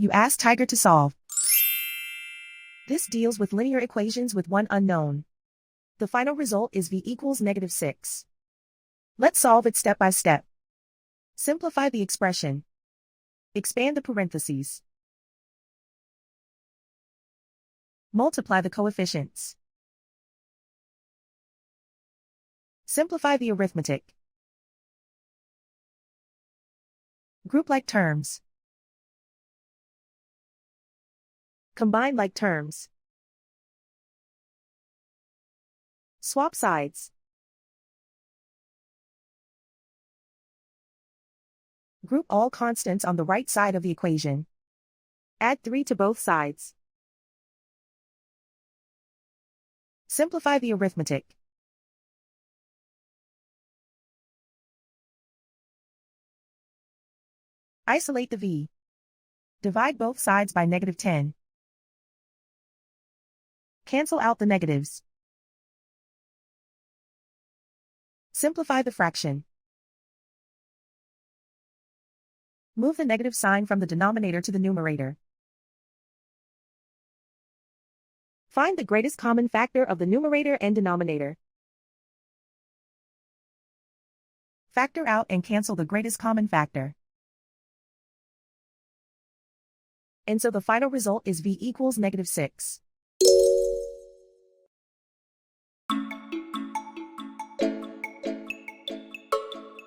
You ask Tiger to solve. This deals with linear equations with one unknown. The final result is v equals -6. Let's solve it step by step. Simplify the expression. Expand the parentheses. Multiply the coefficients. Simplify the arithmetic. Group like terms. Combine like terms. Swap sides. Group all constants on the right side of the equation. Add 3 to both sides. Simplify the arithmetic. Isolate the v. Divide both sides by -10. Cancel out the negatives. Simplify the fraction. Move the negative sign from the denominator to the numerator. Find the greatest common factor of the numerator and denominator. Factor out and cancel the greatest common factor. And so the final result is v equals -6.